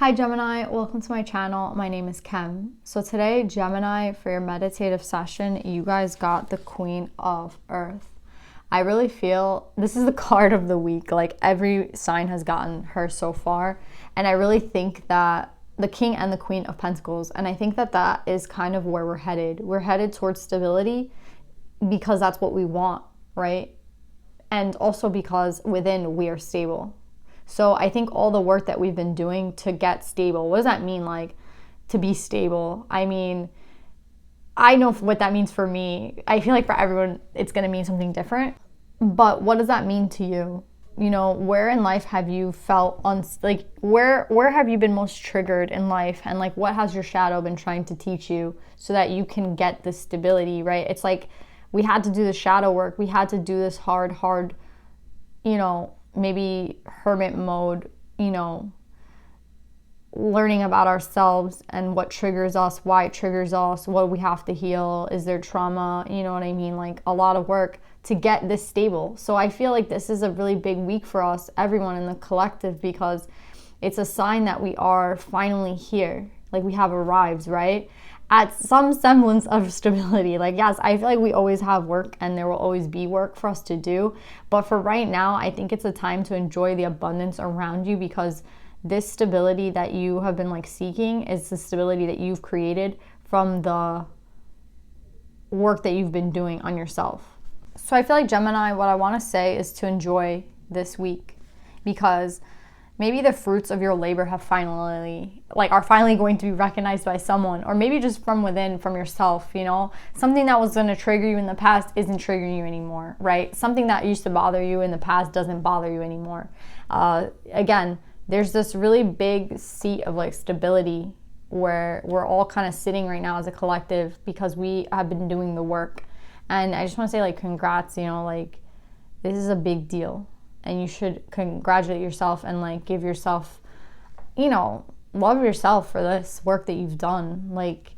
Hi Gemini, welcome to my channel. My name is Kem. So today, Gemini, for your meditative session, you guys got the Queen of Earth. I really feel this is the card of the week. Like every sign has gotten her so far. And I really think that the King and the Queen of Pentacles, and I think that that is kind of where we're headed. We're headed towards stability because that's what we want, right? And also because within we are stable. So I think all the work that we've been doing to get stable, what does that mean, like to be stable? I mean, I know what that means for me. I feel like for everyone, it's going to mean something different. But what does that mean to you? You know, where in life have you felt where have you been most triggered in life? And like, what has your shadow been trying to teach you so that you can get the stability, right? It's like we had to do the shadow work. We had to do this hard, you know, maybe hermit mode, you know, learning about ourselves and what triggers us, why it triggers us, what we have to heal, is there trauma, you know what I mean? Like a lot of work to get this stable. So I feel like this is a really big week for us, everyone in the collective, because it's a sign that we are finally here. Like we have arrived, right? At some semblance of stability. Like, yes, I feel like we always have work and there will always be work for us to do. But for right now, I think it's a time to enjoy the abundance around you, because this stability that you have been like seeking is the stability that you've created from the work that you've been doing on yourself. So I feel like Gemini, what I want to say is to enjoy this week, because maybe the fruits of your labor are finally going to be recognized by someone, or maybe just from within, from yourself, you know, something that was going to trigger you in the past isn't triggering you anymore, right? Something that used to bother you in the past doesn't bother you anymore. Again, there's this really big seat of like stability where we're all kind of sitting right now as a collective because we have been doing the work. And I just want to say like, congrats, you know, like this is a big deal. And you should congratulate yourself and like give yourself, you know, love yourself for this work that you've done. Like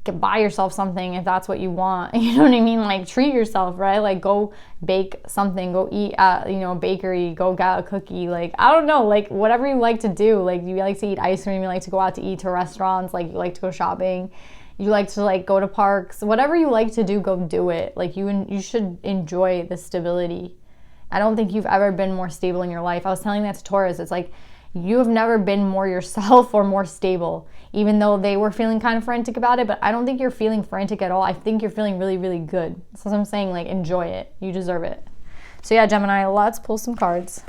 buy yourself something if that's what you want. You know what I mean? Like treat yourself, right? Like go bake something, go eat at, you know, a bakery, go get a cookie. Like, I don't know, like whatever you like to do. Like you like to eat ice cream, you like to go out to eat to restaurants, like you like to go shopping. You like to like go to parks, whatever you like to do, go do it. Like you should enjoy the stability. I don't think you've ever been more stable in your life. I was telling that to Taurus. It's like you have never been more yourself or more stable, even though they were feeling kind of frantic about it. But I don't think you're feeling frantic at all. I think you're feeling really, really good. So I'm saying, like, enjoy it. You deserve it. So yeah, Gemini, let's pull some cards.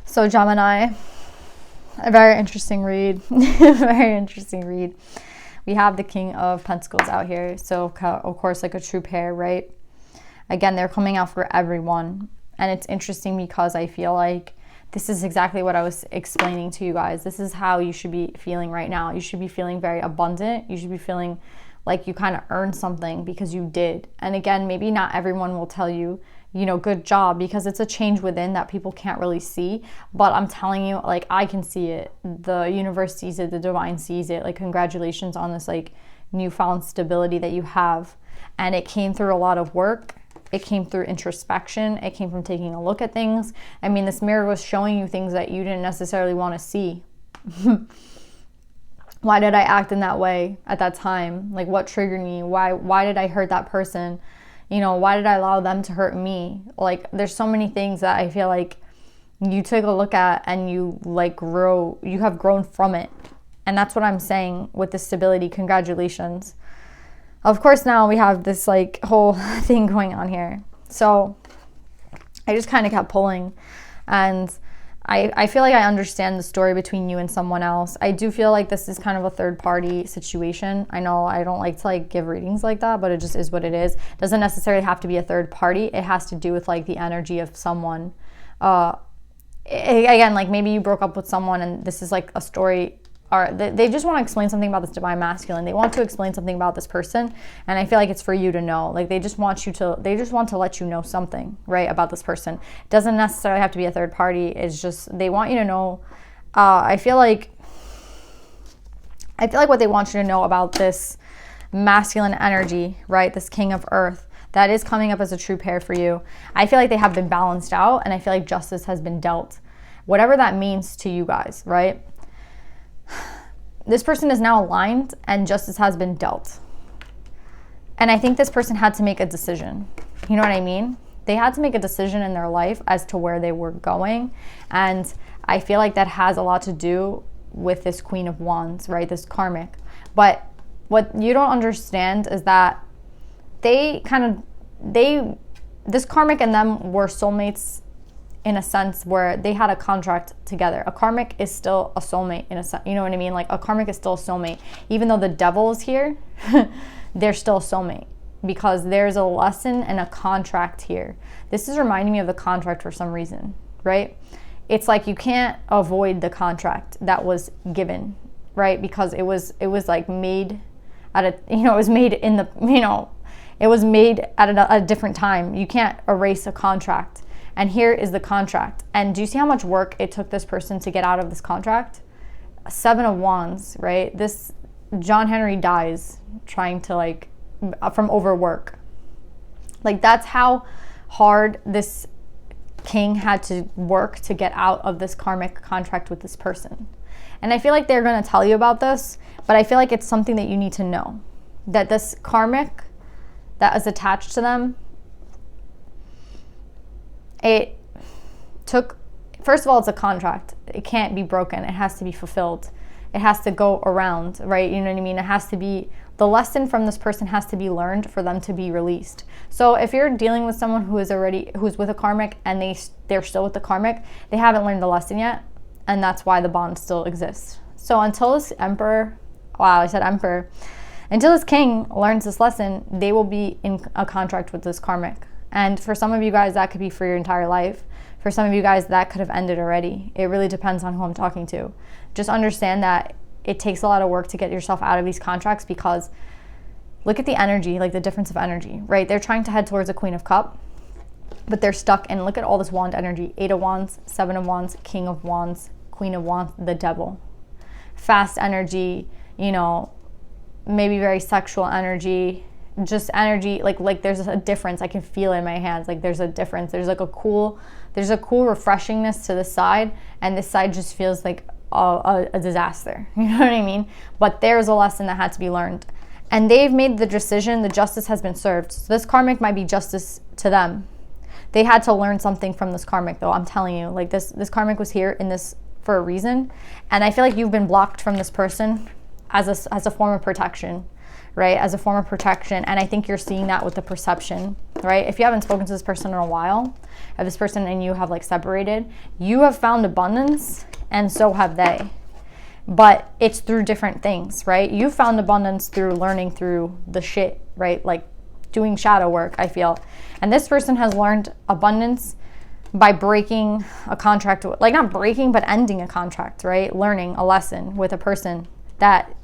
So Gemini, a very interesting read, very interesting read. We have the King of Pentacles out here. So of course, like a true pair, right? Again, they're coming out for everyone. And it's interesting because I feel like this is exactly what I was explaining to you guys. This is how you should be feeling right now. You should be feeling very abundant. You should be feeling like you kind of earned something because you did. And again, maybe not everyone will tell you, you know, good job, because it's a change within that people can't really see. But I'm telling you, like, I can see it. The universe sees it. The divine sees it. Like, congratulations on this, like, newfound stability that you have. And it came through a lot of work. It came through introspection. It came from taking a look at things. I mean, this mirror was showing you things that you didn't necessarily want to see. Why did I act in that way at that time? Like, what triggered me? Why did I hurt that person? You know, why did I allow them to hurt me? Like, there's so many things that I feel like you take a look at and you like you have grown from it. And that's what I'm saying with the stability. Congratulations. Of course, now we have this like whole thing going on here. So I just kind of kept pulling, and I feel like I understand the story between you and someone else. I do feel like this is kind of a third party situation. I know I don't like to like give readings like that, but it just is what it is. It doesn't necessarily have to be a third party. It has to do with like the energy of someone. Again, like maybe you broke up with someone and this is like a story, or they just want to explain something about this divine masculine. They want to explain something about this person, and I feel like it's for you to know. Like they just want to let you know something, right, about this person. It doesn't necessarily have to be a third party. It's just they want you to know. I feel like what they want you to know about this masculine energy, right, this king of earth, that is coming up as a true pair for you. I feel like they have been balanced out, and I feel like justice has been dealt. Whatever that means to you guys, right? This person is now aligned and justice has been dealt. And I think this person had to make a decision. You know what I mean? They had to make a decision in their life as to where they were going. And I feel like that has a lot to do with this Queen of Wands, right? This karmic. But what you don't understand is that this karmic and them were soulmates in a sense where they had a contract together. A karmic is still a soulmate in a sense, you know what I mean? Like a karmic is still a soulmate. Even though the devil is here, they're still a soulmate because there's a lesson and a contract here. This is reminding me of the contract for some reason, right? It's like you can't avoid the contract that was given, right? Because it was like made at a, it was made in the, it was made at a different time. You can't erase a contract. And here is the contract. And do you see how much work it took this person to get out of this contract? 7 of Wands, right? This John Henry dies trying to from overwork. Like that's how hard this king had to work to get out of this karmic contract with this person. And I feel like they're going to tell you about this, but I feel like it's something that you need to know. That this karmic that is attached to them, it took, first of all, it's a contract. It can't be broken. It has to be fulfilled. It has to go around, right? You know what I mean? It has to be, the lesson from this person has to be learned for them to be released. So if you're dealing with someone who's with a karmic and they're still with the karmic, they haven't learned the lesson yet. And that's why the bond still exists. So until this emperor, until this king learns this lesson, they will be in a contract with this karmic. And for some of you guys, that could be for your entire life. For some of you guys, that could have ended already. It really depends on who I'm talking to. Just understand that it takes a lot of work to get yourself out of these contracts because look at the energy, like the difference of energy, right? They're trying to head towards a Queen of Cups, but they're stuck. And look at all this wand energy. 8 of Wands, 7 of Wands, King of Wands, Queen of Wands, the devil. Fast energy, maybe very sexual energy, just energy, like there's a difference. I can feel it in my hands. Like there's a difference. There's a cool refreshingness to the side, and this side just feels like a disaster. You know what I mean? But there's a lesson that had to be learned. And they've made the decision, the justice has been served. So this karmic might be justice to them. They had to learn something from this karmic though, I'm telling you. Like this karmic was here in this for a reason. And I feel like you've been blocked from this person as a form of protection. Right, as a form of protection. And I think you're seeing that with the perception, right? If you haven't spoken to this person in a while, if this person and you have separated, you have found abundance and so have they. But it's through different things, right? You found abundance through learning through the shit, right? Like doing shadow work, I feel. And this person has learned abundance by breaking a contract, like not breaking, but ending a contract, right? Learning a lesson with a person that,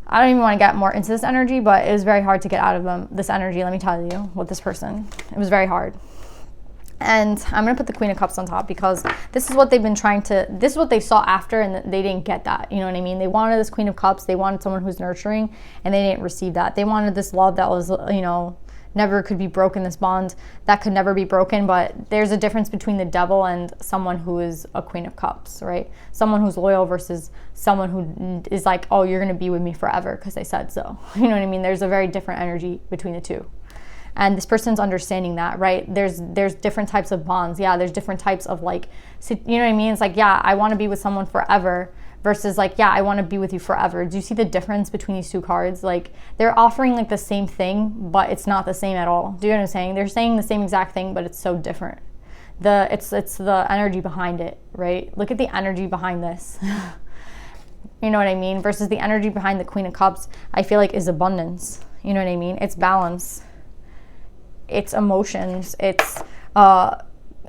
I don't even want to get more into this energy, but it was very hard to get out of them, this energy, let me tell you, with this person. It was very hard. And I'm going to put the Queen of Cups on top because this is what they've been this is what they saw after, and they didn't get that. You know what I mean? They wanted this Queen of Cups. They wanted someone who's nurturing, and they didn't receive that. They wanted this love that was, never could be broken, this bond that could never be broken. But there's a difference between the devil and someone who is a Queen of Cups, right? Someone who's loyal versus someone who is like, oh, you're going to be with me forever because I said so. You know what I mean? There's a very different energy between the two. And this person's understanding that, right? There's different types of bonds. Yeah, there's different types of you know what I mean? It's like, yeah, I want to be with someone forever versus like, yeah, I want to be with you forever. Do you see the difference between these two cards? Like, they're offering like the same thing, but it's not the same at all. Do you know what I'm saying? They're saying the same exact thing, but it's so different. It's the energy behind it, right? Look at the energy behind this. You know what I mean? Versus the energy behind the Queen of Cups, I feel like is abundance. You know what I mean? It's balance. It's emotions. It's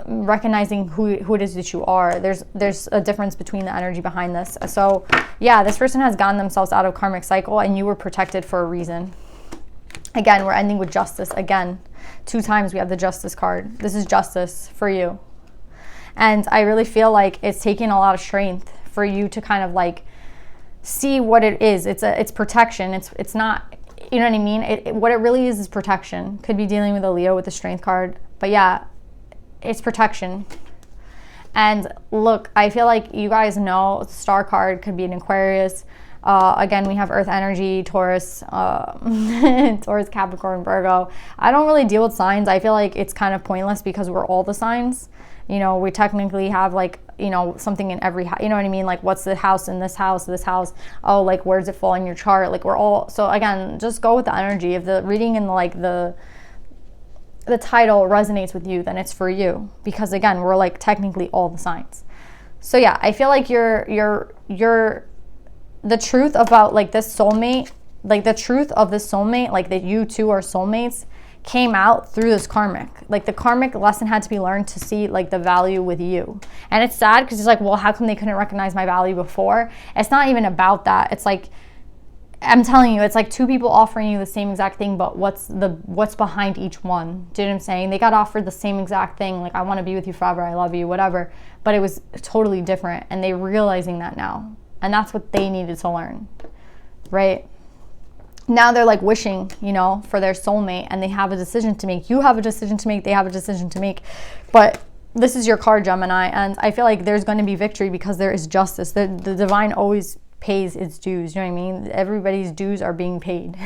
recognizing who it is that you are. There's a difference between the energy behind this. So yeah, this person has gotten themselves out of karmic cycle, and you were protected for a reason. Again, we're ending with justice. Again, 2 times we have the justice card. This is justice for you. And I really feel like it's taking a lot of strength for you to kind of like see what it is. It's protection. It's not, you know what I mean? What it really is protection. Could be dealing with a Leo with the strength card. But yeah, it's protection. And look, I feel like you guys know the star card could be an Aquarius. Again, we have earth energy, Taurus, Taurus, Capricorn, Virgo. I don't really deal with signs. I feel like it's kind of pointless because we're all the signs. You know, we technically have like, you know, something in every house, you know what I mean? Like, what's the house in this house, oh, like, where does it fall in your chart? Like, we're all, so again, just go with the energy. If the reading and like the title resonates with you, then it's for you, because again, we're like technically all the signs. So yeah, I feel like you're the truth about like this soulmate, like the truth of this soulmate, like that you two are soulmates, came out through this karmic. Like the karmic lesson had to be learned to see like the value with you. And it's sad because it's like, well, how come they couldn't recognize my value before? It's not even about that. It's like, I'm telling you, it's like 2 people offering you the same exact thing, but what's behind each one? Do you know what I'm saying? They got offered the same exact thing, like, I want to be with you forever, I love you, whatever, but it was totally different, and they're realizing that now, and that's what they needed to learn, right? Now they're like wishing, you know, for their soulmate, and they have a decision to make. You have a decision to make, they have a decision to make, but this is your card, Gemini, and I feel like there's going to be victory because there is justice. The divine always pays its dues, you know what I mean? Everybody's dues are being paid.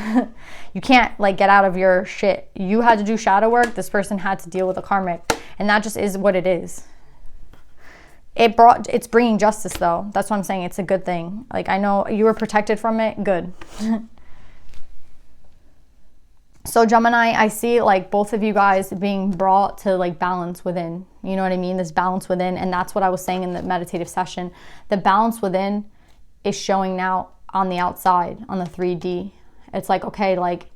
You can't like get out of your shit. You had to do shadow work, this person had to deal with a karmic, and that just is what it is. It's bringing justice though. That's what I'm saying. It's a good thing. Like, I know you were protected from it. Good. So Gemini, I see like both of you guys being brought to like balance within, you know what I mean? This balance within. And that's what I was saying in the meditative session. The balance within is showing now on the outside, on the 3D. It's like, okay, like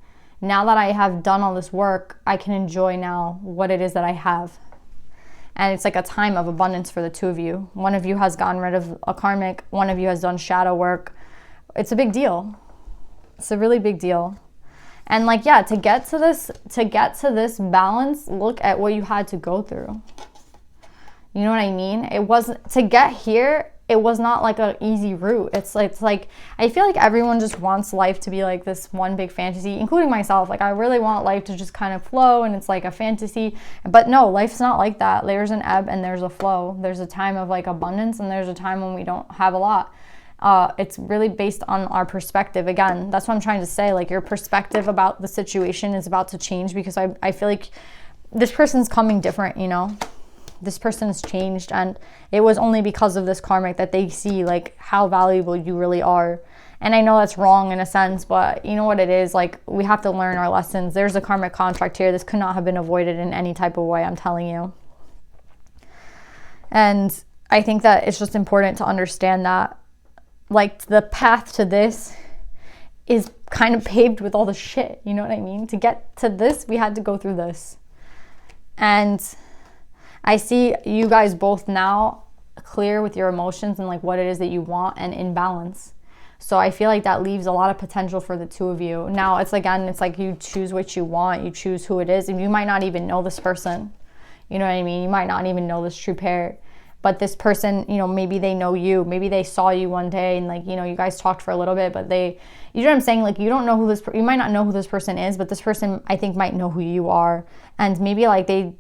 now that I have done all this work, I can enjoy now what it is that I have. And it's like a time of abundance for the 2 of you. One of you has gotten rid of a karmic. One of you has done shadow work. It's a big deal. It's a really big deal. And like, yeah, to get to this balance, look at what you had to go through. You know what I mean? It wasn't, to get here, it was not like an easy route. It's like, I feel like everyone just wants life to be like this one big fantasy, including myself. Like, I really want life to just kind of flow and it's like a fantasy. But no, life's not like that. There's an ebb and there's a flow. There's a time of like abundance and there's a time when we don't have a lot. It's really based on our perspective. Again, that's what I'm trying to say. Like, your perspective about the situation is about to change, because I feel like this person's coming different, you know? This person's changed, and it was only because of this karmic that they see like how valuable you really are. And I know that's wrong in a sense, but you know what it is, like, we have to learn our lessons. There's a karmic contract here. This could not have been avoided in any type of way, I'm telling you. And I think that it's just important to understand that, like, the path to this is kind of paved with all the shit, you know what I mean? To get to this, we had to go through this. And I see you guys both now clear with your emotions and like what it is that you want and in balance. So I feel like that leaves a lot of potential for the 2 of you. Now it's like you choose what you want, you choose who it is, and you might not even know this person. You know what I mean? You might not even know this true pair. But this person, you know, maybe they know you. Maybe they saw you one day and like, you know, you guys talked for a little bit, but you know what I'm saying? Like, you don't know you might not know who this person is, but this person, I think, might know who you are. And maybe like they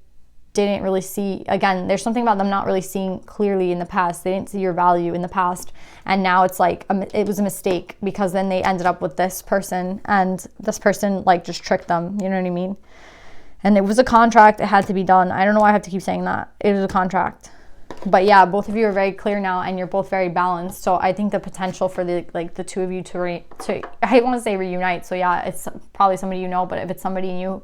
didn't really see, again, there's something about them not really seeing clearly in the past. They didn't see your value in the past. And now it's like, it was a mistake, because then they ended up with this person, and this person like just tricked them. You know what I mean? And it was a contract. It had to be done. I don't know why I have to keep saying that. It was a contract. But yeah, both of you are very clear now, and you're both very balanced. So I think the potential for the two of you to I want to say reunite. So yeah, it's probably somebody you know, but if it's somebody new,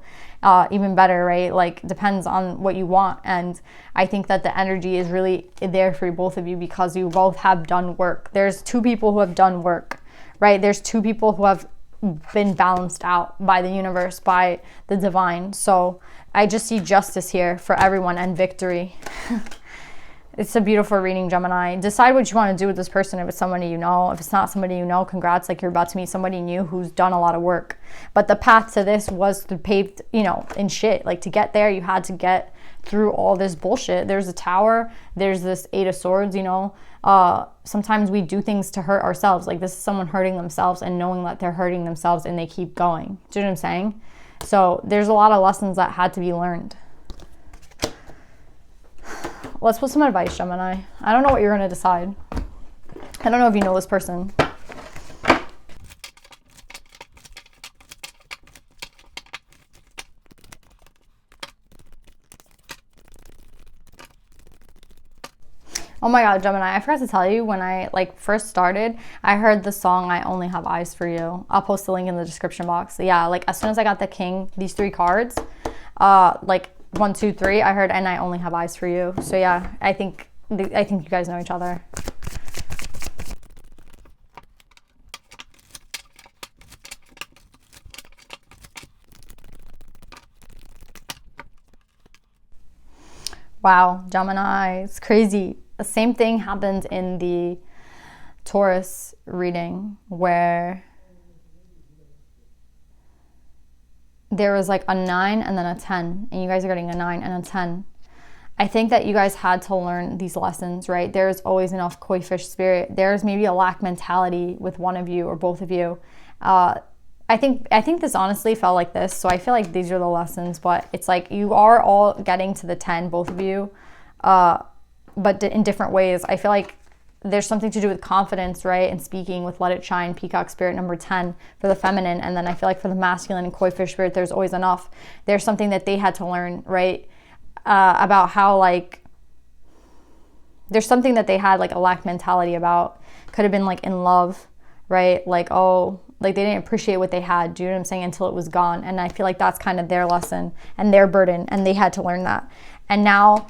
even better, right? Like, depends on what you want. And I think that the energy is really there for both of you because you both have done work. There's two people who have done work, right? There's two people who have been balanced out by the universe, by the divine. So I just see justice here for everyone and victory. It's a beautiful reading, Gemini. Decide what you want to do with this person. If it's somebody you know, if it's not somebody you know, congrats. Like, you're about to meet somebody new who's done a lot of work. But the path to this was paved, you know, in shit. Like, to get there, you had to get through all this bullshit. There's a tower. There's this 8 of Swords, you know. Sometimes we do things to hurt ourselves. Like, this is someone hurting themselves and knowing that they're hurting themselves and they keep going. Do you know what I'm saying? So there's a lot of lessons that had to be learned. Let's put some advice, Gemini. I don't know what you're going to decide. I don't know if you know this person. Oh my God, Gemini, I forgot to tell you, when I first started, I heard the song I Only Have Eyes for You. I'll post the link in the description box. So yeah, like, as soon as I got the king, these 3 cards, like 1, 2, 3, I heard, and I only have eyes for you. So yeah, I think you guys know each other. Wow, Gemini, it's crazy. The same thing happened in the Taurus reading, where there was like a 9 and then a 10, and you guys are getting a 9 and a 10. I think that you guys had to learn these lessons, right? There's always enough koi fish spirit. There's maybe a lack mentality with one of you or both of you. I think this honestly felt like this, so I feel like these are the lessons, but it's like you are all getting to the 10, both of you, but in different ways. I feel like there's something to do with confidence, right? And speaking with Let It Shine, Peacock Spirit, number 10 for the feminine. And then I feel like for the masculine and koi fish spirit, there's always enough. There's something that they had to learn, right? About how, like, there's something that they had like a lack mentality about. Could have been like in love, right? Like, oh, like they didn't appreciate what they had, do you know what I'm saying, until it was gone. And I feel like that's kind of their lesson and their burden, and they had to learn that. And now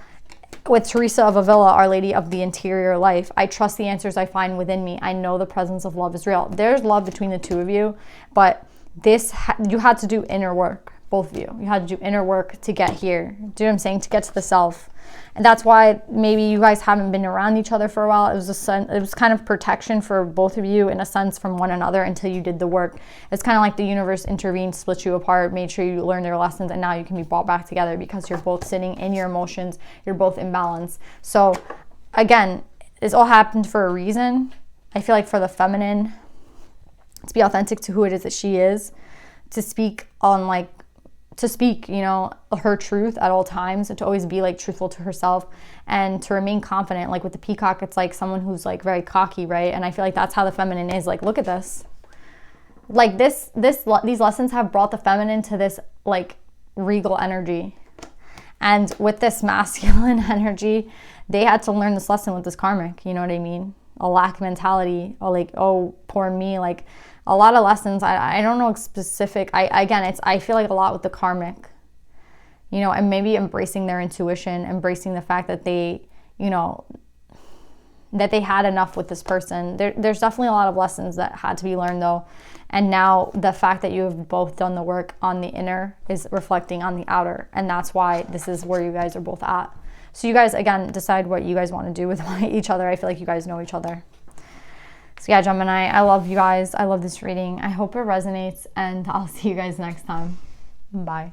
with Teresa of Avila, Our Lady of the Interior Life, I trust the answers I find within me. I know the presence of love is real. There's love between the two of you, but you had to do inner work, both of you. You had to do inner work to get here. Do you know what I'm saying? To get to the self. And that's why maybe you guys haven't been around each other for a while. It was kind of protection for both of you, in a sense, from one another until you did the work. It's kind of like the universe intervened, split you apart, made sure you learned your lessons, and now you can be brought back together because you're both sitting in your emotions. You're both in balance. So again, this all happened for a reason. I feel like for the feminine, to be authentic to who it is that she is, to speak, you know, her truth at all times, and to always be like truthful to herself and to remain confident. Like with the peacock, it's like someone who's like very cocky, right? And I feel like that's how the feminine is. Like, look at this. Like these lessons have brought the feminine to this like regal energy. And with this masculine energy, they had to learn this lesson with this karmic, you know what I mean? A lack mentality, or like, oh, poor me, like a lot of lessons. I don't know specific. I feel like a lot with the karmic, you know, and maybe embracing their intuition, embracing the fact that they, you know, that they had enough with this person. There's definitely a lot of lessons that had to be learned though. And now the fact that you have both done the work on the inner is reflecting on the outer. And that's why this is where you guys are both at. So you guys, again, decide what you guys want to do with each other. I feel like you guys know each other. So yeah, Gemini, I love you guys. I love this reading. I hope it resonates, and I'll see you guys next time. Bye.